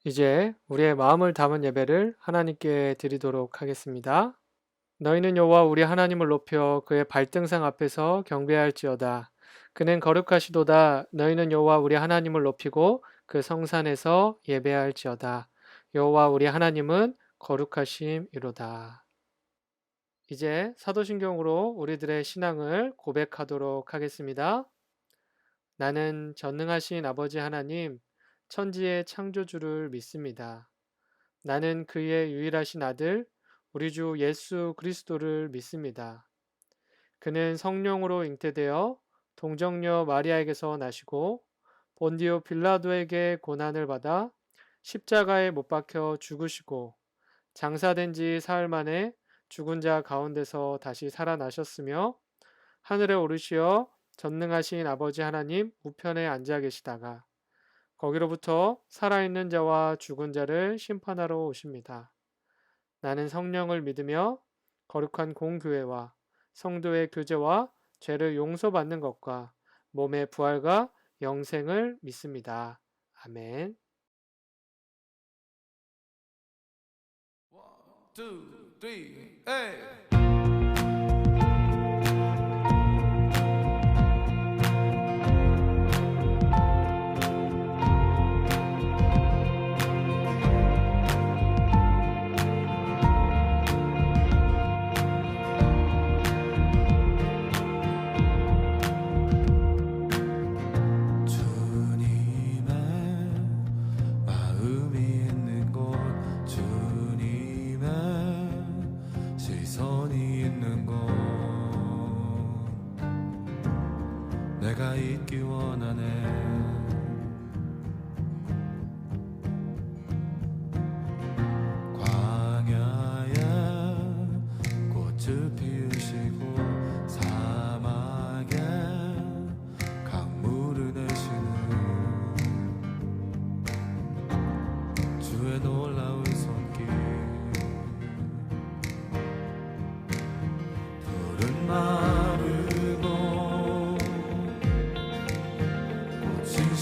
이제 우리의 마음을 담은 예배를 하나님께 드리도록 하겠습니다. 너희는 여호와 우리 하나님을 높여 그의 발등상 앞에서 경배할지어다. 그는 거룩하시도다. 너희는 여호와 우리 하나님을 높이고 그 성산에서 예배할지어다. 여호와 우리 하나님은 거룩하심이로다. 이제 사도신경으로 우리들의 신앙을 고백하도록 하겠습니다. 나는 전능하신 아버지 하나님, 천지의 창조주를 믿습니다. 나는 그의 유일하신 아들, 우리 주 예수 그리스도를 믿습니다. 그는 성령으로 잉태되어 동정녀 마리아에게서 나시고 본디오 빌라도에게 고난을 받아 십자가에 못 박혀 죽으시고 장사된 지 사흘 만에 죽은 자 가운데서 다시 살아나셨으며 하늘에 오르시어 전능하신 아버지 하나님 우편에 앉아 계시다가 거기로부터 살아있는 자와 죽은 자를 심판하러 오십니다. 나는 성령을 믿으며 거룩한 공교회와 성도의 교제와 죄를 용서받는 것과 몸의 부활과 영생을 믿습니다. 아멘. One, two, three, hey! 주님의 마음이 있는 곳, 주님의 시선이 있는 곳, 내가 있기 원하네. 광야에 꽃을 피우시고 사막에 강물을 내시는 주의 놀라운 손길, 푸른 마르고 꽃이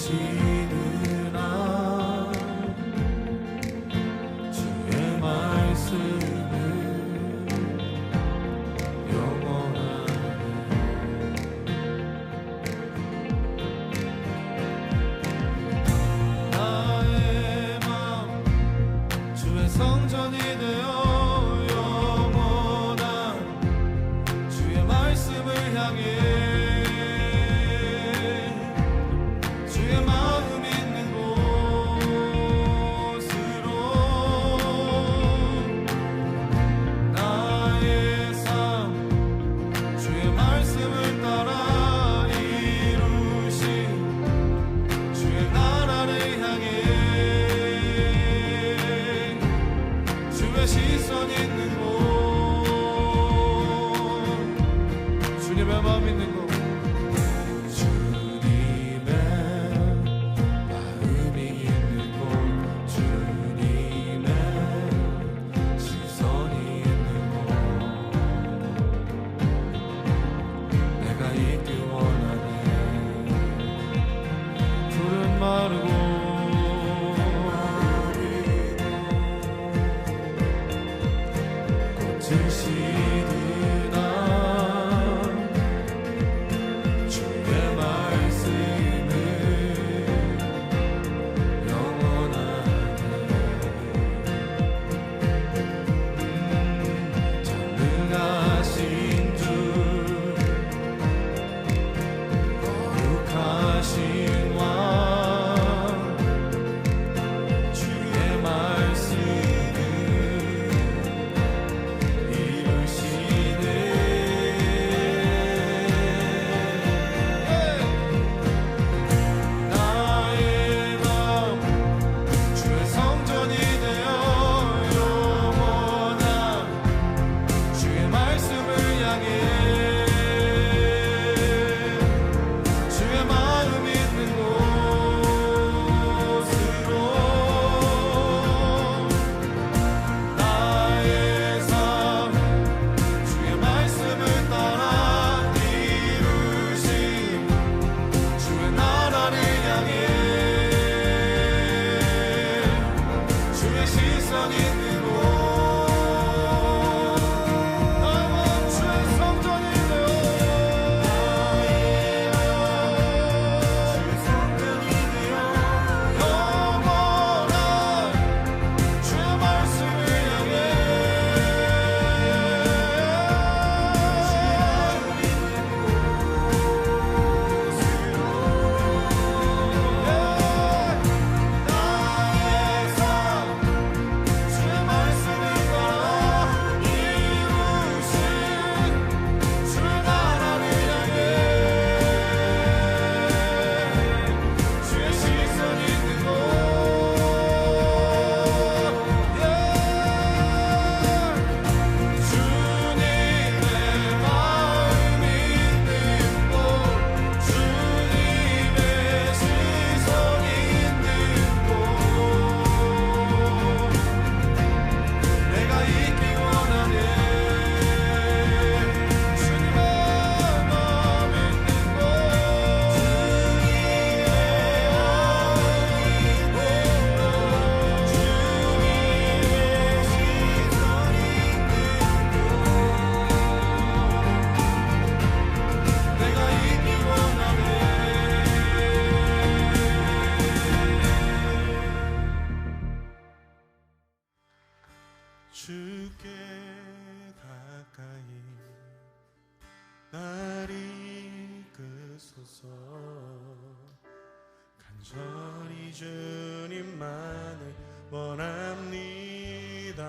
간절히 주님만을 원합니다.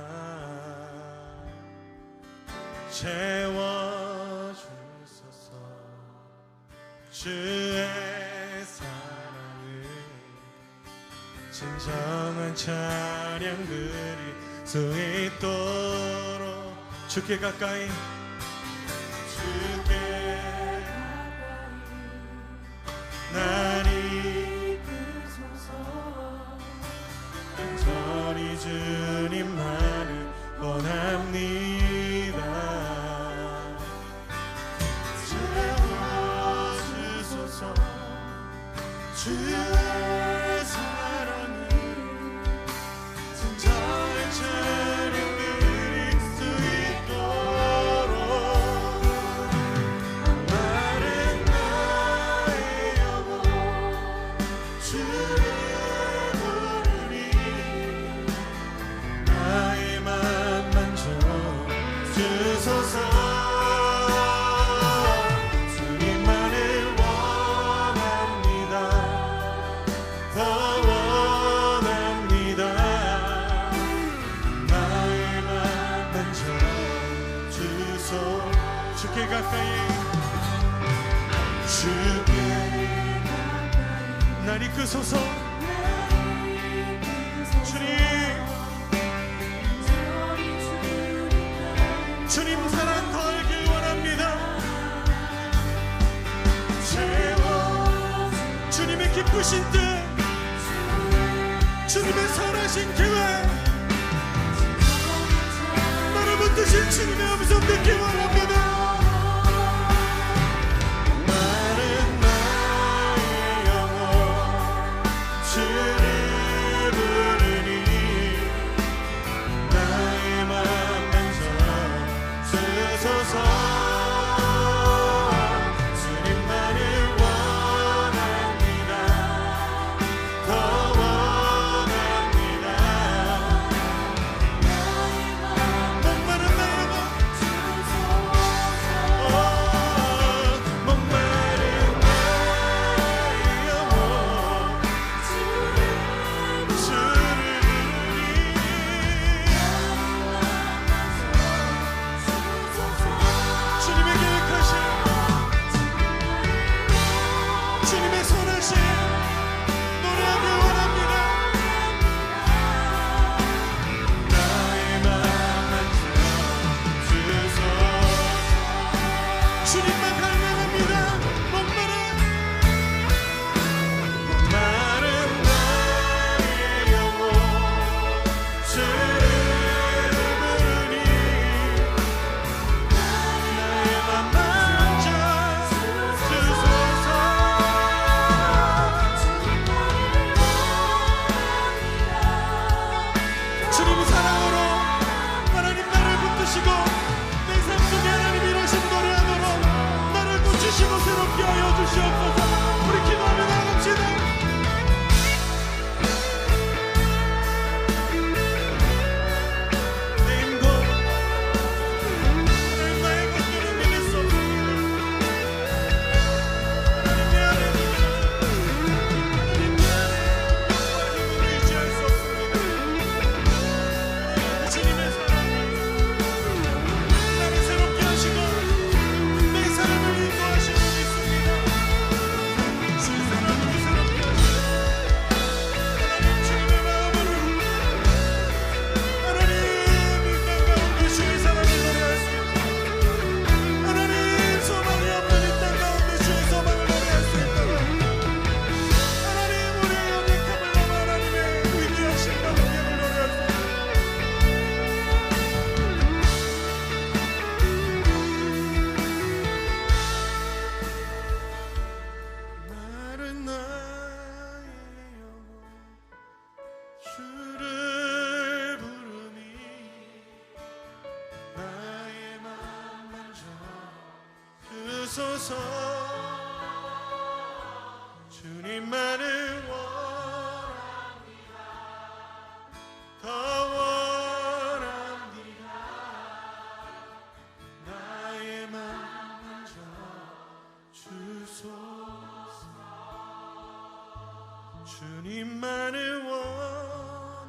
채워주소서 주의 사랑을 진정한 찬양 드릴 수 있도록 주께 가까이 날 이끄소서 간절히 주님만을 원합니다. 채워주소서 주의 사랑을 진정한 찬양 드릴 수 있도록 마른 나의 영혼 주를 부르니 나의 맘 만져 주소서. 주님만을 원합니다. 더 원합니다. 나의 맘 만져 주소. 주께 가까이 주께 날 이끄소서. 주님 주님 사랑 더 알길 원합니다. 채워 주님의 기쁘신 뜻 주님의 선하신 계획 나를 붙드신 주님의 음성 듣기 원합니다. 나는 나의 영혼 주를 부르니 나의 맘 만져 주소서. 주님만을 원합니다. 더 원합니다. 목마른 나의 영혼 목마른 나의 영혼 주를 주님의 계획하신 주님의 선하신 노래하길 원합니다. 나의 맘 만져 주소서. 주님만 갈망합니다. 목마른 나의 영혼 주를 부르니 나의 맘 만져 주소서. 주님 사랑으로 하나님 나를 붙드시고 내 삶 속에 하나님 이루신 노래하도록 나를 붙이시고 새롭게 하여 주시옵소서. 우리 기도하며 나갑시다. 내 힘과 나의 것들을 믿을 수 없습니다. 하나님 미안합니다. 하나님 미안해. 힘으로 의지할 수 없습니다. 주님의 사랑을 나를 새롭게 하시고 내 삶을 인도하시는 분 있습니다. 주 사랑으로 새롭게 하시고 하나님 주님의 마음으로 하나님 이 땅 가운데 주의 사랑을 노래할 수 있도록 하나님 소망이 없는 이 땅 가운데 주의 소망을 노래할 수 있도록 하나님 우리의 연약함을 넘어 하나님의 위대하신 감격을 노래할 수 있도록 마른 나의 영혼 주를 부르니 나의 맘 만져 주소서. 주님만을 원합니다. 더 원합니다. 나의 맘 만져 주소서. 주님만을 원합니다.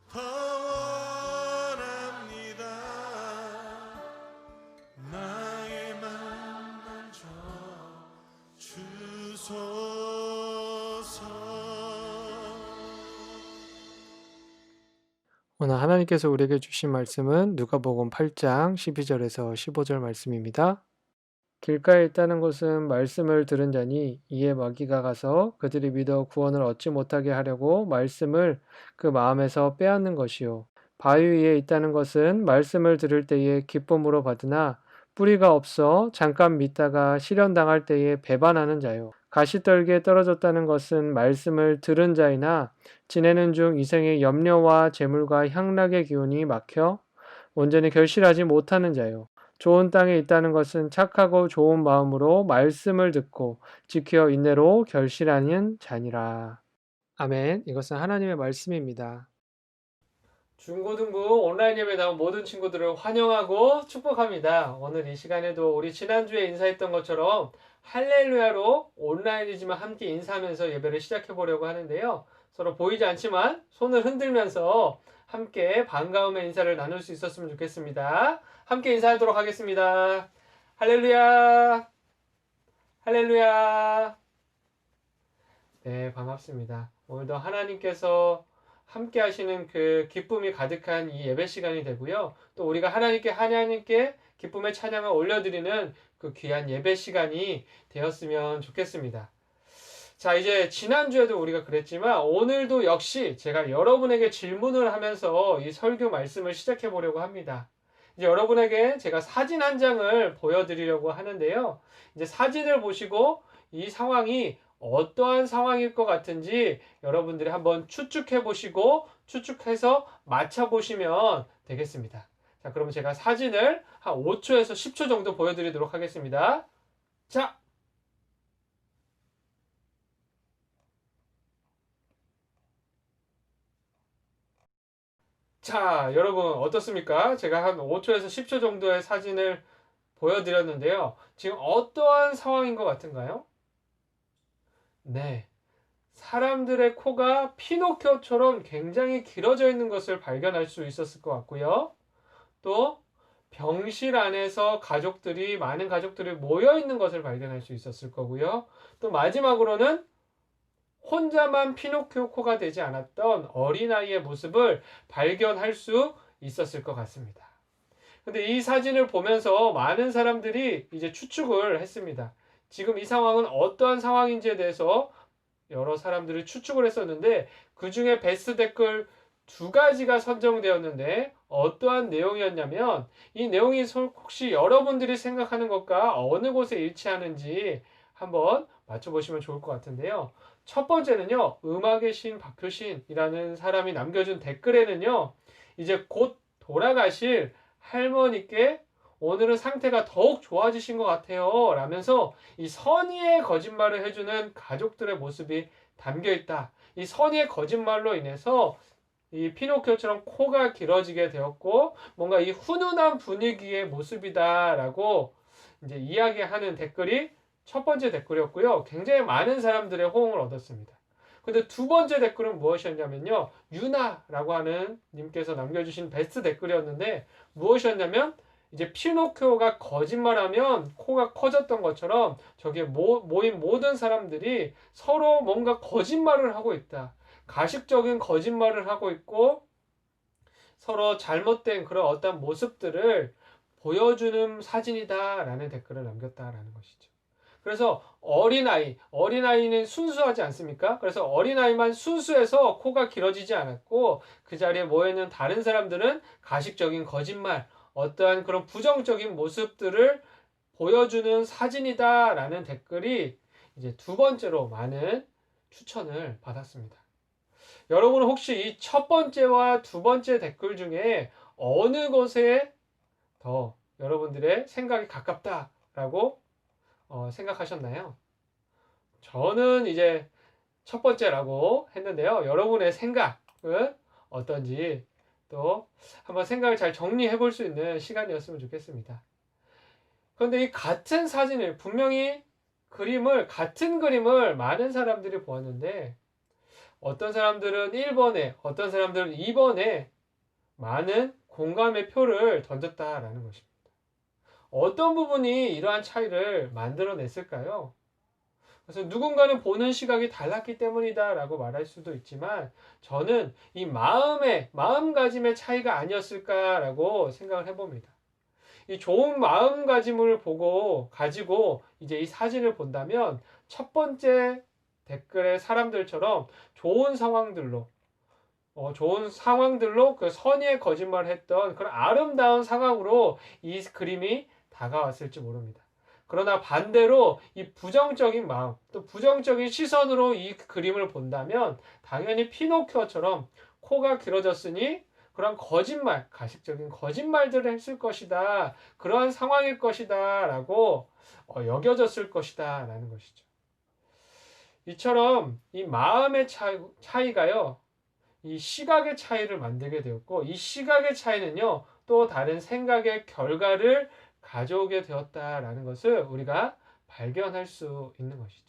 더 원합니다. 나의 맘 만져 주소서. 오늘 하나님께서 우리에게 주신 말씀은 누가복음 8장 12절에서 15절 말씀입니다. 길가에 있다는 것은 말씀을 들은 자니 이에 마귀가 가서 그들이 믿어 구원을 얻지 못하게 하려고 말씀을 그 마음에서 빼앗는 것이요. 바위 위에 있다는 것은 말씀을 들을 때에 기쁨으로 받으나 뿌리가 없어 잠깐 믿다가 시련당할 때에 배반하는 자요. 가시떨기에 떨어졌다는 것은 말씀을 들은 자이나 지내는 중 이생의 염려와 재물과 향락의 기운이 막혀 온전히 결실하지 못하는 자요. 좋은 땅에 있다는 것은 착하고 좋은 마음으로 말씀을 듣고 지켜 인내로 결실하는 자니라. 아멘. 이것은 하나님의 말씀입니다. 중고등부 온라인 예배 나온 모든 친구들을 환영하고 축복합니다. 오늘 이 시간에도 우리 지난주에 인사했던 것처럼 할렐루야로 온라인이지만 함께 인사하면서 예배를 시작해 보려고 하는데요. 서로 보이지 않지만 손을 흔들면서 함께 반가움의 인사를 나눌 수 있었으면 좋겠습니다. 함께 인사하도록 하겠습니다. 할렐루야! 할렐루야! 네, 반갑습니다. 오늘도 하나님께서 함께 하시는 그 기쁨이 가득한 이 예배 시간이 되고요. 또 우리가 하나님께 기쁨의 찬양을 올려드리는 그 귀한 예배 시간이 되었으면 좋겠습니다. 자, 이제 지난주에도 우리가 그랬지만 오늘도 역시 제가 여러분에게 질문을 하면서 이 설교 말씀을 시작해 보려고 합니다. 이제 여러분에게 제가 사진 한 장을 보여드리려고 하는데요. 이제 사진을 보시고 이 상황이 어떠한 상황일 것 같은지 여러분들이 한번 추측해 보시고 추측해서 맞춰 보시면 되겠습니다. 자, 그러면 제가 사진을 한 5초에서 10초 정도 보여드리도록 하겠습니다. 자, 여러분 어떻습니까? 제가 한 5초에서 10초 정도의 사진을 보여드렸는데요. 지금 어떠한 상황인 것 같은가요? 네. 사람들의 코가 피노키오처럼 굉장히 길어져 있는 것을 발견할 수 있었을 것 같고요. 또 병실 안에서 많은 가족들이 모여 있는 것을 발견할 수 있었을 거고요. 또 마지막으로는 혼자만 피노키오 코가 되지 않았던 어린아이의 모습을 발견할 수 있었을 것 같습니다. 근데 이 사진을 보면서 많은 사람들이 이제 추측을 했습니다. 지금 이 상황은 어떠한 상황인지에 대해서 여러 사람들이 추측을 했었는데 그 중에 베스트 댓글 2가지가 선정되었는데 어떠한 내용이었냐면 이 내용이 혹시 여러분들이 생각하는 것과 어느 곳에 일치하는지 한번 맞춰보시면 좋을 것 같은데요. 첫 번째는요, 음악의 신 박효신이라는 사람이 남겨준 댓글에는요, 이제 곧 돌아가실 할머니께 오늘은 상태가 더욱 좋아지신 것 같아요 라면서 이 선의의 거짓말을 해주는 가족들의 모습이 담겨 있다. 이 선의의 거짓말로 인해서 이 피노키오처럼 코가 길어지게 되었고 뭔가 이 훈훈한 분위기의 모습이다 라고 이제 이야기하는 댓글이 첫 번째 댓글이었고요. 굉장히 많은 사람들의 호응을 얻었습니다. 근데 두 번째 댓글은 무엇이었냐면요, 유나라고 하는 님께서 남겨주신 베스트 댓글이었는데 무엇이었냐면 이제 피노키오가 거짓말하면 코가 커졌던 것처럼 저기에 모인 모든 사람들이 서로 뭔가 거짓말을 하고 있다. 가식적인 거짓말을 하고 있고 서로 잘못된 그런 어떤 모습들을 보여주는 사진이다라는 댓글을 남겼다라는 것이죠. 그래서 어린아이는 순수하지 않습니까? 그래서 어린아이만 순수해서 코가 길어지지 않았고 그 자리에 모여있는 다른 사람들은 가식적인 거짓말, 어떠한 그런 부정적인 모습들을 보여주는 사진이다라는 댓글이 이제 두 번째로 많은 추천을 받았습니다. 여러분은 혹시 이 첫 번째와 두 번째 댓글 중에 어느 것에 더 여러분들의 생각이 가깝다라고 생각하셨나요? 저는 이제 첫 번째라고 했는데요. 여러분의 생각은 어떤지 또 한번 생각을 잘 정리해 볼 수 있는 시간이었으면 좋겠습니다. 그런데 이 같은 사진을 분명히 같은 그림을 많은 사람들이 보았는데 어떤 사람들은 1번에, 어떤 사람들은 2번에 많은 공감의 표를 던졌다라는 것입니다. 어떤 부분이 이러한 차이를 만들어냈을까요? 그래서 누군가는 보는 시각이 달랐기 때문이다라고 말할 수도 있지만 저는 이 마음가짐의 차이가 아니었을까라고 생각을 해봅니다. 이 좋은 마음가짐을 가지고 이제 이 사진을 본다면 첫 번째 댓글의 사람들처럼 좋은 상황들로 그 선의의 거짓말을 했던 그런 아름다운 상황으로 이 그림이 다가왔을지 모릅니다. 그러나 반대로 이 부정적인 마음, 또 부정적인 시선으로 이 그림을 본다면 당연히 피노키오처럼 코가 길어졌으니 그런 가식적인 거짓말들을 했을 것이다. 그러한 상황일 것이다. 라고 여겨졌을 것이다. 라는 것이죠. 이처럼 이 마음의 차이가요. 이 시각의 차이를 만들게 되었고 이 시각의 차이는요. 또 다른 생각의 결과를 가져오게 되었다라는 것을 우리가 발견할 수 있는 것이죠.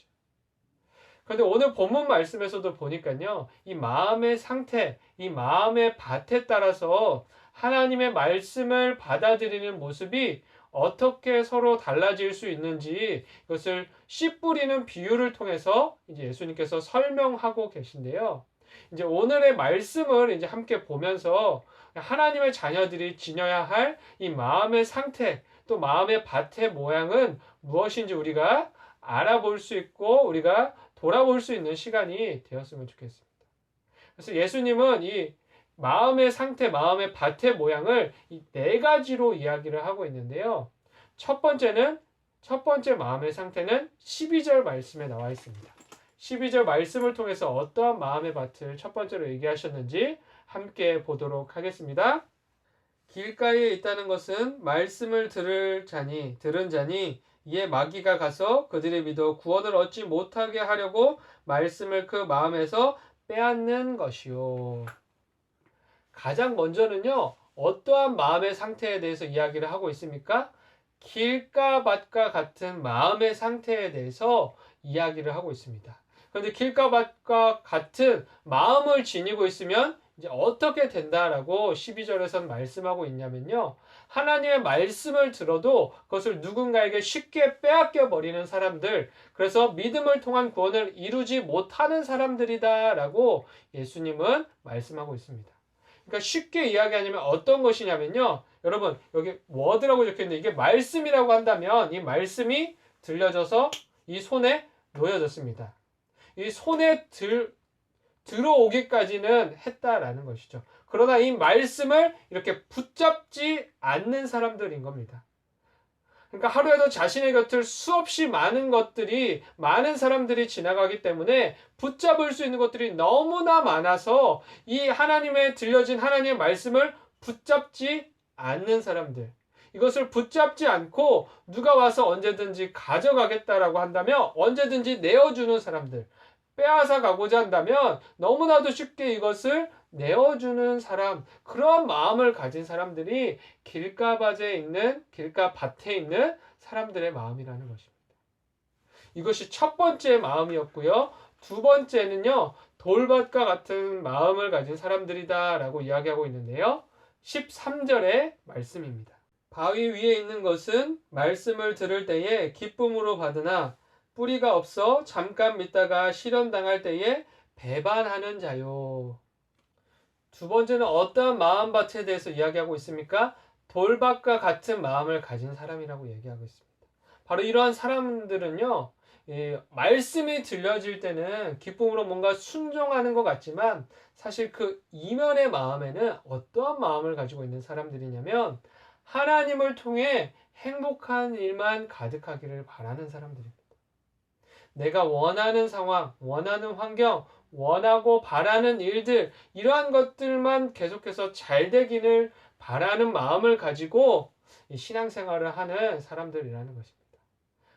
그런데 오늘 본문 말씀에서도 보니까요. 이 마음의 상태, 이 마음의 밭에 따라서 하나님의 말씀을 받아들이는 모습이 어떻게 서로 달라질 수 있는지 이것을 씨 뿌리는 비유를 통해서 이제 예수님께서 설명하고 계신데요. 이제 오늘의 말씀을 이제 함께 보면서 하나님의 자녀들이 지녀야 할 이 마음의 상태, 또 마음의 밭의 모양은 무엇인지 우리가 알아볼 수 있고 우리가 돌아볼 수 있는 시간이 되었으면 좋겠습니다. 그래서 예수님은 이 마음의 상태, 마음의 밭의 모양을 이 네 가지로 이야기를 하고 있는데요. 첫 번째 마음의 상태는 12절 말씀에 나와 있습니다. 12절 말씀을 통해서 어떠한 마음의 밭을 첫 번째로 얘기하셨는지 함께 보도록 하겠습니다. 길가에 있다는 것은 말씀을 들은 자니 이에 마귀가 가서 그들이 믿어 구원을 얻지 못하게 하려고 말씀을 그 마음에서 빼앗는 것이요. 가장 먼저는요. 어떠한 마음의 상태에 대해서 이야기를 하고 있습니까? 길가밭과 같은 마음의 상태에 대해서 이야기를 하고 있습니다. 그런데 길가밭과 같은 마음을 지니고 있으면 이제 어떻게 된다라고 12절에선 말씀하고 있냐면요. 하나님의 말씀을 들어도 그것을 누군가에게 쉽게 빼앗겨 버리는 사람들, 그래서 믿음을 통한 구원을 이루지 못하는 사람들이다라고 예수님은 말씀하고 있습니다. 그러니까 쉽게 이야기하냐면 어떤 것이냐면요. 여러분 여기 워드라고 적혀있는데 이게 말씀이라고 한다면 이 말씀이 들려져서 이 손에 놓여졌습니다. 이 손에 들어오기까지는 했다라는 것이죠. 그러나 이 말씀을 이렇게 붙잡지 않는 사람들인 겁니다. 그러니까 하루에도 자신의 곁을 수없이 많은 사람들이 지나가기 때문에 붙잡을 수 있는 것들이 너무나 많아서 이 들려진 하나님의 말씀을 붙잡지 않는 사람들. 이것을 붙잡지 않고 누가 와서 언제든지 가져가겠다라고 한다면 언제든지 내어주는 사람들. 빼앗아 가고자 한다면 너무나도 쉽게 이것을 내어주는 사람, 그런 마음을 가진 사람들이 길가밭에 있는 사람들의 마음이라는 것입니다. 이것이 첫 번째 마음이었고요. 두 번째는요, 돌밭과 같은 마음을 가진 사람들이다라고 이야기하고 있는데요. 13절의 말씀입니다. 바위 위에 있는 것은 말씀을 들을 때에 기쁨으로 받으나 뿌리가 없어 잠깐 믿다가 실현당할 때에 배반하는 자요. 두 번째는 어떠한 마음밭에 대해서 이야기하고 있습니까? 돌밭과 같은 마음을 가진 사람이라고 얘기하고 있습니다. 바로 이러한 사람들은요, 말씀이 들려질 때는 기쁨으로 뭔가 순종하는 것 같지만 사실 그 이면의 마음에는 어떠한 마음을 가지고 있는 사람들이냐면 하나님을 통해 행복한 일만 가득하기를 바라는 사람들입니다. 내가 원하는 상황, 원하는 환경, 원하고 바라는 일들, 이러한 것들만 계속해서 잘 되기를 바라는 마음을 가지고 신앙생활을 하는 사람들이라는 것입니다.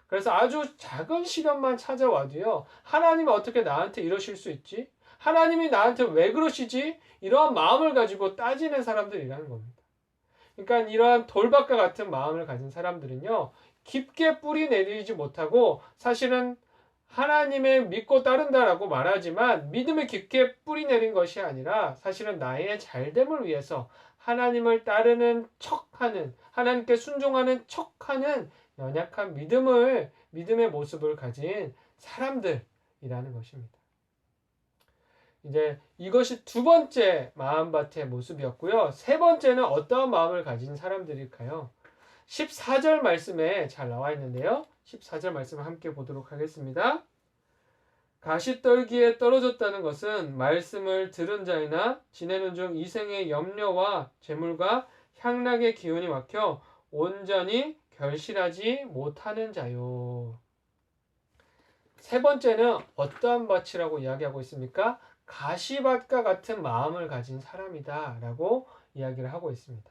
그래서 아주 작은 시련만 찾아와도요, 하나님은 어떻게 나한테 이러실 수 있지? 하나님이 나한테 왜 그러시지? 이러한 마음을 가지고 따지는 사람들이라는 겁니다. 그러니까 이러한 돌밭과 같은 마음을 가진 사람들은요, 깊게 뿌리 내리지 못하고 사실은 하나님의 믿고 따른다라고 말하지만 믿음을 깊게 뿌리 내린 것이 아니라 사실은 나의 잘됨을 위해서 하나님을 따르는 척하는 하나님께 순종하는 척하는 연약한 믿음의 모습을 가진 사람들이라는 것입니다. 이제 이것이 두 번째 마음밭의 모습이었고요. 세 번째는 어떠한 마음을 가진 사람들일까요? 14절 말씀에 잘 나와 있는데요. 14절 말씀을 함께 보도록 하겠습니다. 가시떨기에 떨어졌다는 것은 말씀을 들은 자이나 지내는 중 이생의 염려와 재물과 향락의 기운이 막혀 온전히 결실하지 못하는 자요. 세 번째는 어떠한 밭이라고 이야기하고 있습니까? 가시밭과 같은 마음을 가진 사람이다 라고 이야기를 하고 있습니다.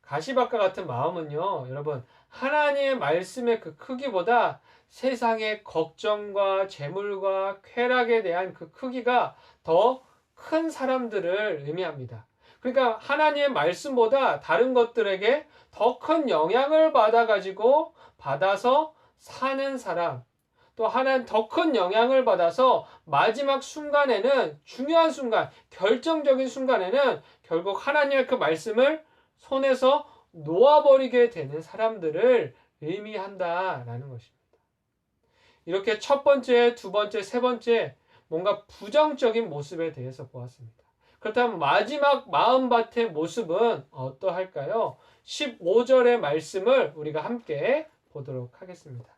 가시밭과 같은 마음은요, 여러분, 하나님의 말씀의 그 크기보다 세상의 걱정과 재물과 쾌락에 대한 그 크기가 더 큰 사람들을 의미합니다. 그러니까 하나님의 말씀보다 다른 것들에게 더 큰 영향을 받아서 사는 사람, 또 하나님 더 큰 영향을 받아서 마지막 순간에는, 중요한 순간, 결정적인 순간에는 결국 하나님의 그 말씀을 손에서 놓아버리게 되는 사람들을 의미한다라는 것입니다. 이렇게 첫 번째, 두 번째, 세 번째 뭔가 부정적인 모습에 대해서 보았습니다. 그렇다면 마지막 마음밭의 모습은 어떠할까요? 15절의 말씀을 우리가 함께 보도록 하겠습니다.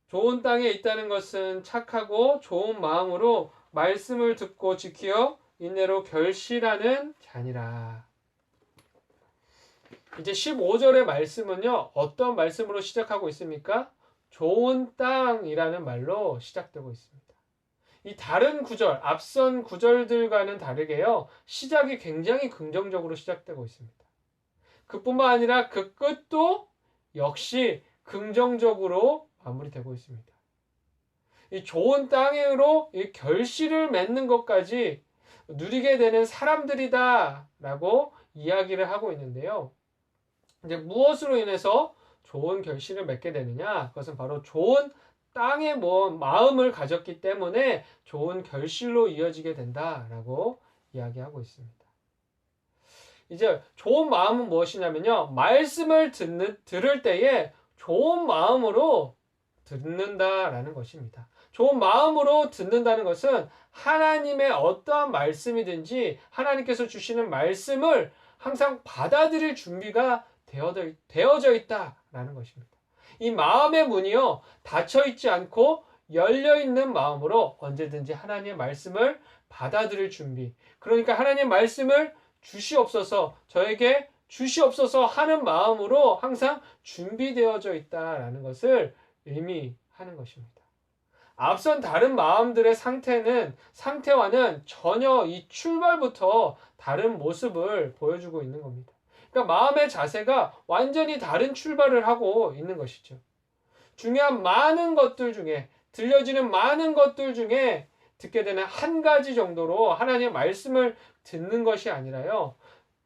좋은 땅에 있다는 것은 착하고 좋은 마음으로 말씀을 듣고 지키어 인내로 결실하는 자니라. 이제 15절의 말씀은요, 어떤 말씀으로 시작하고 있습니까? 좋은 땅이라는 말로 시작되고 있습니다. 이 다른 구절, 앞선 구절들과는 다르게요, 시작이 굉장히 긍정적으로 시작되고 있습니다. 그뿐만 아니라 그 끝도 역시 긍정적으로 마무리되고 있습니다. 이 좋은 땅으로 이 결실을 맺는 것까지 누리게 되는 사람들이다 라고 이야기를 하고 있는데요. 이제 무엇으로 인해서 좋은 결실을 맺게 되느냐? 그것은 바로 좋은 땅에 마음을 가졌기 때문에 좋은 결실로 이어지게 된다라고 이야기하고 있습니다. 이제 좋은 마음은 무엇이냐면요, 말씀을 들을 때에 좋은 마음으로 듣는다라는 것입니다. 좋은 마음으로 듣는다는 것은 하나님의 어떠한 말씀이든지 하나님께서 주시는 말씀을 항상 받아들일 준비가 되어져 있다라는 것입니다. 이 마음의 문이요, 닫혀 있지 않고 열려 있는 마음으로 언제든지 하나님의 말씀을 받아들일 준비. 그러니까 하나님의 말씀을 주시옵소서, 저에게 주시옵소서 하는 마음으로 항상 준비되어져 있다라는 것을 의미하는 것입니다. 앞선 다른 마음들의 상태와는 전혀 이 출발부터 다른 모습을 보여주고 있는 겁니다. 그러니까 마음의 자세가 완전히 다른 출발을 하고 있는 것이죠. 중요한 많은 것들 중에, 들려지는 많은 것들 중에 듣게 되는 한 가지 정도로 하나님의 말씀을 듣는 것이 아니라요,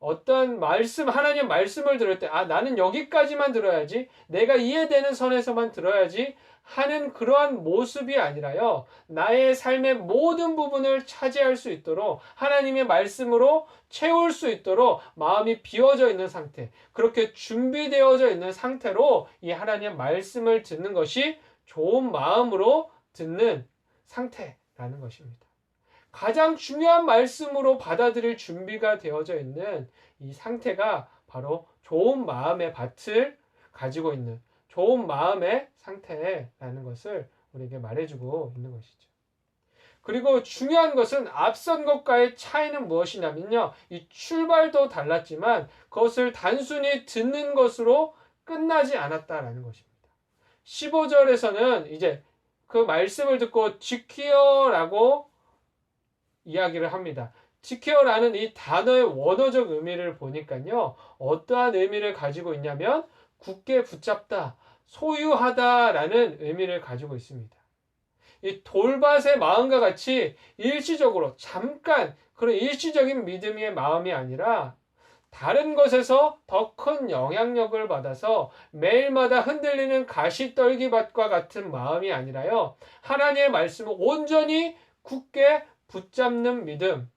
어떤 하나님의 말씀을 들을 때, 나는 여기까지만 들어야지, 내가 이해되는 선에서만 들어야지 하는 그러한 모습이 아니라요, 나의 삶의 모든 부분을 차지할 수 있도록 하나님의 말씀으로 채울 수 있도록 마음이 비워져 있는 상태, 그렇게 준비되어져 있는 상태로 이 하나님의 말씀을 듣는 것이 좋은 마음으로 듣는 상태라는 것입니다. 가장 중요한 말씀으로 받아들일 준비가 되어져 있는 이 상태가 바로 좋은 마음의 밭을 가지고 있는 좋은 마음의 상태라는 것을 우리에게 말해주고 있는 것이죠. 그리고 중요한 것은 앞선 것과의 차이는 무엇이냐면요, 이 출발도 달랐지만 그것을 단순히 듣는 것으로 끝나지 않았다라는 것입니다. 15절에서는 이제 그 말씀을 듣고 지키어라고 이야기를 합니다. 지켜라는 이 단어의 원어적 의미를 보니까요, 어떠한 의미를 가지고 있냐면 굳게 붙잡다, 소유하다라는 의미를 가지고 있습니다. 이 돌밭의 마음과 같이 일시적으로 잠깐 그런 일시적인 믿음의 마음이 아니라 다른 것에서 더 큰 영향력을 받아서 매일마다 흔들리는 가시떨기밭과 같은 마음이 아니라요. 하나님의 말씀을 온전히 굳게 붙잡는 믿음,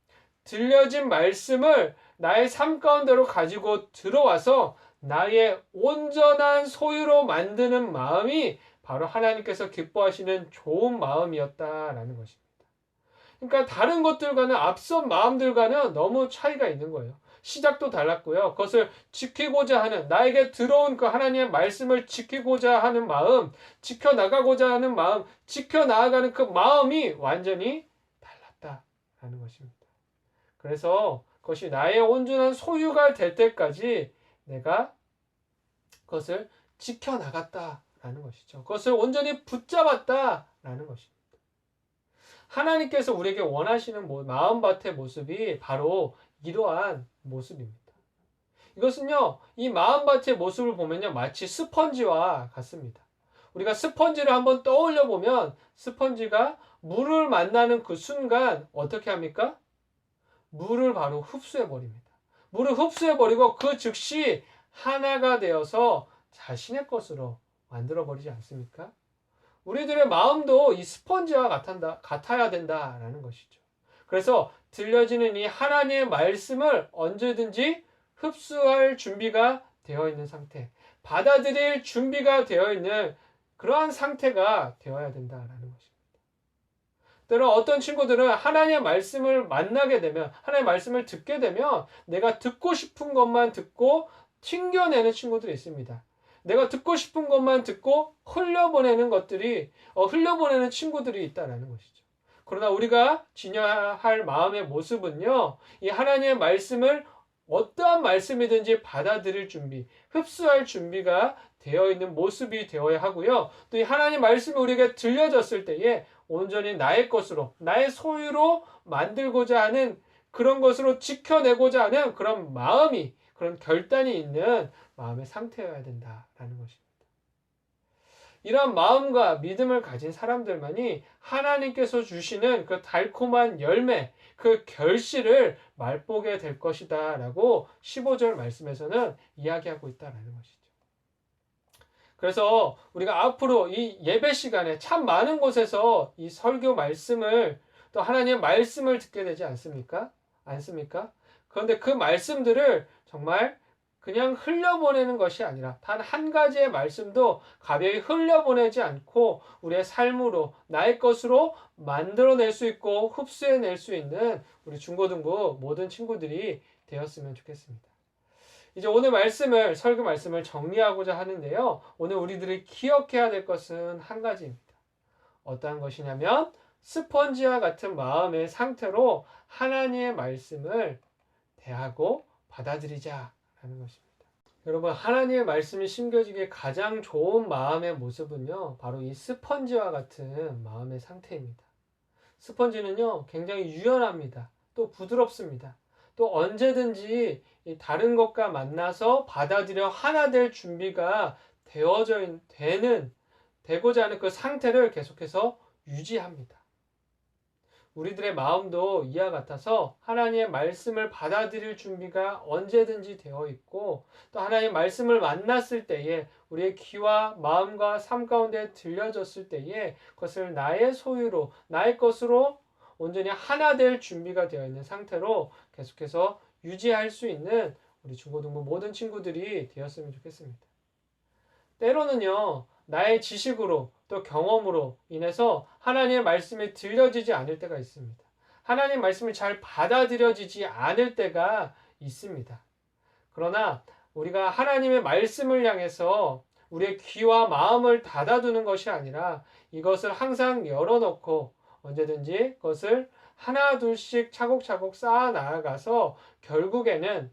들려진 말씀을 나의 삶 가운데로 가지고 들어와서 나의 온전한 소유로 만드는 마음이 바로 하나님께서 기뻐하시는 좋은 마음이었다라는 것입니다. 그러니까 다른 것들과는 앞선 마음들과는 너무 차이가 있는 거예요. 시작도 달랐고요. 그것을 지키고자 하는, 나에게 들어온 그 하나님의 말씀을 지키고자 하는 마음, 지켜나가고자 하는 마음, 지켜나가는 그 마음이 완전히 달랐다라는 것입니다. 그래서 그것이 나의 온전한 소유가 될 때까지 내가 그것을 지켜나갔다라는 것이죠. 그것을 온전히 붙잡았다라는 것입니다. 하나님께서 우리에게 원하시는 마음밭의 모습이 바로 이러한 모습입니다. 이것은요, 이 마음밭의 모습을 보면요, 마치 스펀지와 같습니다. 우리가 스펀지를 한번 떠올려 보면 스펀지가 물을 만나는 그 순간 어떻게 합니까? 물을 바로 흡수해 버립니다. 물을 흡수해 버리고 그 즉시 하나가 되어서 자신의 것으로 만들어 버리지 않습니까? 우리들의 마음도 이 스펀지와 같아야 된다라는 것이죠. 그래서 들려지는 이 하나님의 말씀을 언제든지 흡수할 준비가 되어 있는 상태, 받아들일 준비가 되어 있는 그러한 상태가 되어야 된다라는 것입니다. 때로 어떤 친구들은 하나님의 말씀을 만나게 되면, 하나님의 말씀을 듣게 되면 내가 듣고 싶은 것만 듣고 튕겨내는 친구들이 있습니다. 내가 듣고 싶은 것만 듣고 흘려보내는 친구들이 있다라는 것이죠. 그러나 우리가 지녀야 할 마음의 모습은요, 이 하나님의 말씀을 어떠한 말씀이든지 받아들일 준비, 흡수할 준비가 되어 있는 모습이 되어야 하고요. 또 이 하나님 말씀이 우리에게 들려졌을 때에 온전히 나의 것으로, 나의 소유로 만들고자 하는 그런 것으로 지켜내고자 하는 그런 마음이, 그런 결단이 있는 마음의 상태여야 된다라는 것입니다. 이러한 마음과 믿음을 가진 사람들만이 하나님께서 주시는 그 달콤한 열매, 그 결실을 맛보게 될 것이다 라고 15절 말씀에서는 이야기하고 있다는 것이죠. 그래서 우리가 앞으로 이 예배 시간에 참 많은 곳에서 이 설교 말씀을, 또 하나님의 말씀을 듣게 되지 않습니까? 그런데 그 말씀들을 정말 그냥 흘려보내는 것이 아니라 단 한 가지의 말씀도 가벼이 흘려보내지 않고 우리의 삶으로, 나의 것으로 만들어낼 수 있고 흡수해낼 수 있는 우리 중고등부 모든 친구들이 되었으면 좋겠습니다. 이제 오늘 설교 말씀을 정리하고자 하는데요. 오늘 우리들이 기억해야 될 것은 한 가지입니다. 어떠한 것이냐면 스펀지와 같은 마음의 상태로 하나님의 말씀을 대하고 받아들이자라는 것입니다. 여러분, 하나님의 말씀이 심겨지기에 가장 좋은 마음의 모습은요, 바로 이 스펀지와 같은 마음의 상태입니다. 스펀지는요, 굉장히 유연합니다. 또 부드럽습니다. 또 언제든지 다른 것과 만나서 받아들여 하나 될 준비가 되고자 하는 그 상태를 계속해서 유지합니다. 우리들의 마음도 이와 같아서 하나님의 말씀을 받아들일 준비가 언제든지 되어 있고, 또 하나님의 말씀을 만났을 때에 우리의 귀와 마음과 삶 가운데 들려졌을 때에 그것을 나의 소유로, 나의 것으로 온전히 하나 될 준비가 되어 있는 상태로 계속해서 유지할 수 있는 우리 중고등부 모든 친구들이 되었으면 좋겠습니다. 때로는요, 나의 지식으로 또 경험으로 인해서 하나님의 말씀이 들려지지 않을 때가 있습니다. 하나님의 말씀이 잘 받아들여지지 않을 때가 있습니다. 그러나 우리가 하나님의 말씀을 향해서 우리의 귀와 마음을 닫아두는 것이 아니라 이것을 항상 열어놓고 언제든지 그것을 하나 둘씩 차곡차곡 쌓아 나아가서 결국에는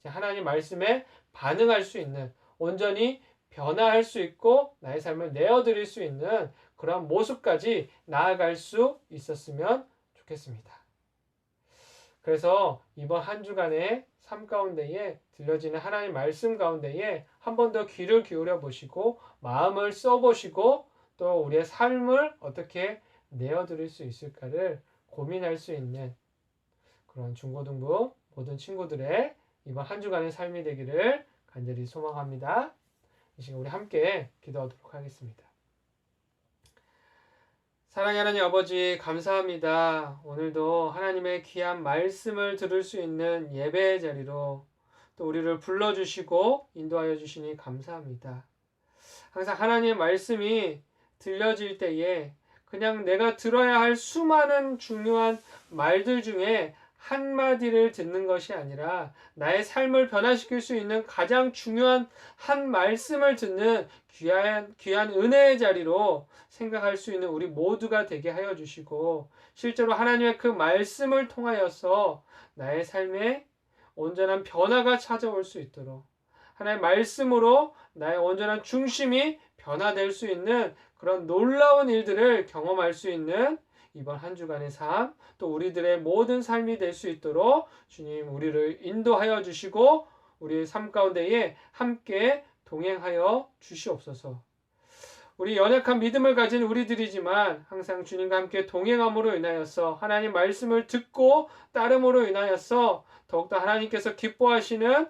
하나님 말씀에 반응할 수 있는, 온전히 변화할 수 있고 나의 삶을 내어드릴 수 있는 그런 모습까지 나아갈 수 있었으면 좋겠습니다. 그래서 이번 한 주간의 삶 가운데에 들려지는 하나님 말씀 가운데에 한 번 더 귀를 기울여 보시고 마음을 써보시고 또 우리의 삶을 어떻게 내어드릴 수 있을까를 고민할 수 있는 그런 중고등부 모든 친구들의 이번 한 주간의 삶이 되기를 간절히 소망합니다. 이 시간 우리 함께 기도하도록 하겠습니다. 사랑하는 하나님 아버지, 감사합니다. 오늘도 하나님의 귀한 말씀을 들을 수 있는 예배의 자리로 또 우리를 불러주시고 인도하여 주시니 감사합니다. 항상 하나님의 말씀이 들려질 때에 그냥 내가 들어야 할 수많은 중요한 말들 중에 한마디를 듣는 것이 아니라 나의 삶을 변화시킬 수 있는 가장 중요한 한 말씀을 듣는 귀한 은혜의 자리로 생각할 수 있는 우리 모두가 되게 하여 주시고, 실제로 하나님의 그 말씀을 통하여서 나의 삶에 온전한 변화가 찾아올 수 있도록, 하나님의 말씀으로 나의 온전한 중심이 변화될 수 있는 그런 놀라운 일들을 경험할 수 있는 이번 한 주간의 삶, 또 우리들의 모든 삶이 될 수 있도록 주님 우리를 인도하여 주시고 우리의 삶 가운데에 함께 동행하여 주시옵소서. 우리 연약한 믿음을 가진 우리들이지만 항상 주님과 함께 동행함으로 인하여서 하나님 말씀을 듣고 따름으로 인하여서 더욱더 하나님께서 기뻐하시는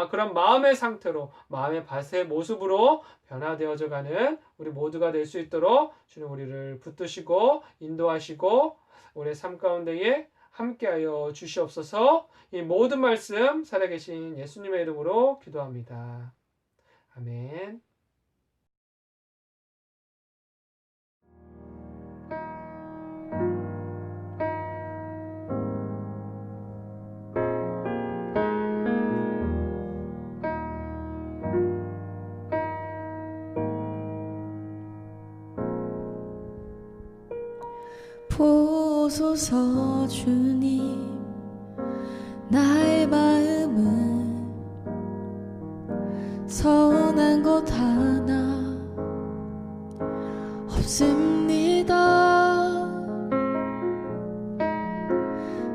그런 마음의 상태로, 마음의 밭의 모습으로 변화되어져 가는 우리 모두가 될 수 있도록 주님 우리를 붙드시고 인도하시고 우리의 삶 가운데에 함께하여 주시옵소서. 이 모든 말씀 살아계신 예수님의 이름으로 기도합니다. 아멘. 보소서 주님, 나의 마음은 선한 것 하나 없습니다.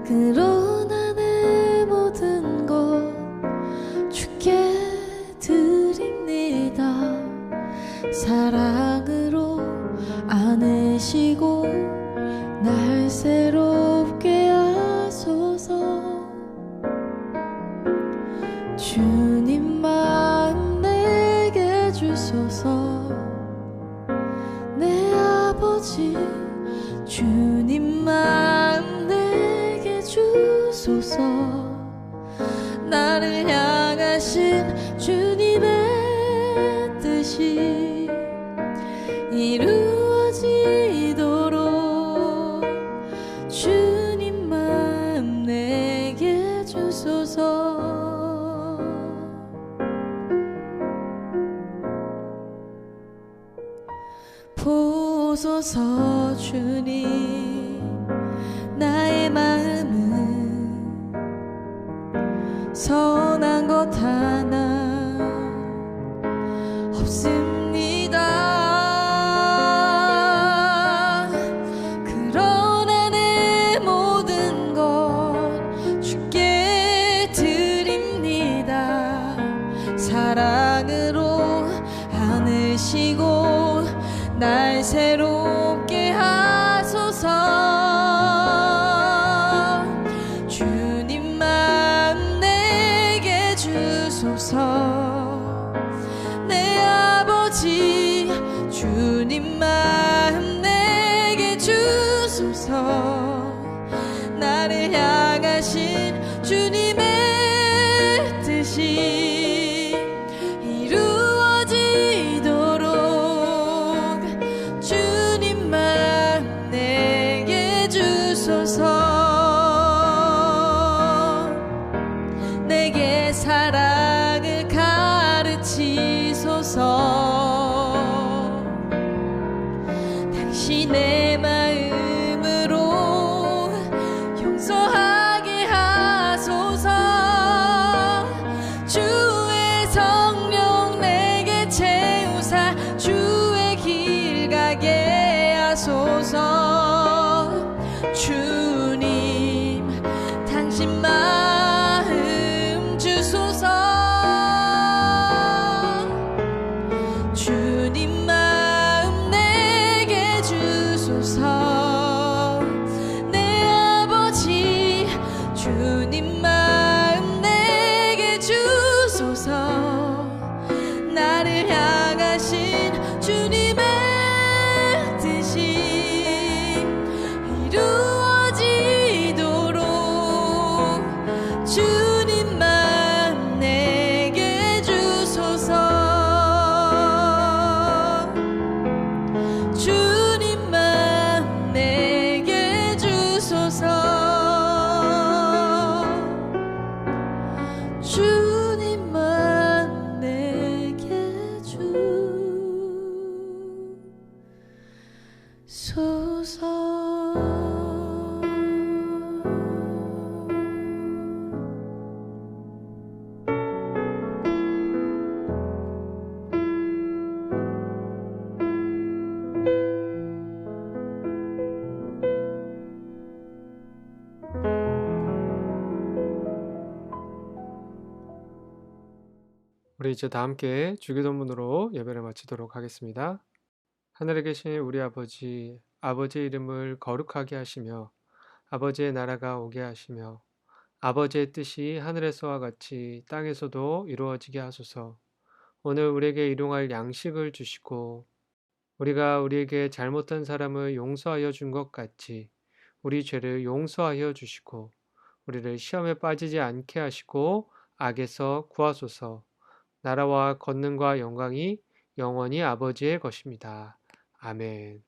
그러나 내 모든 것 주께 드립니다. 사랑으로 안으시고 날 새롭게 하소서. 주님 마음 내게 주소서. 내 아버지 주님 마음 내게 주소서. 나를 향하신 주님의 뜻이 이루어지도록 주님 마음 내게 주소서. 보소서 주님, 나의 마음은 선한 것 하나 없습니다. 사랑으로 안으시고 날 새롭게 하소서. 주님 마음 내게 주소서. 내 아버지 주님 마음 내게 주소서. 나를 향하신 주님의 뜻이 이루어지도록 주님 마음 내게 주소서. 내게 사랑을 가르치소서. 당신의 마음으로 용서하게 하소서. 주의 성령 내게 채우사 주의 길 가게 하소서. 주님 당신 마음 주소서. 주님 마음 내게 주소서. 내 아버지 주님 마음 내게 우리 이제 다 함께 주기도문으로 예배를 마치도록 하겠습니다. 하늘에 계신 우리 아버지, 아버지의 이름을 거룩하게 하시며 아버지의 나라가 오게 하시며 아버지의 뜻이 하늘에서와 같이 땅에서도 이루어지게 하소서. 오늘 우리에게 일용할 양식을 주시고 우리가 우리에게 잘못한 사람을 용서하여 준 것 같이 우리 죄를 용서하여 주시고 우리를 시험에 빠지지 않게 하시고 악에서 구하소서. 나라와 권능과 영광이 영원히 아버지의 것입니다. 아멘.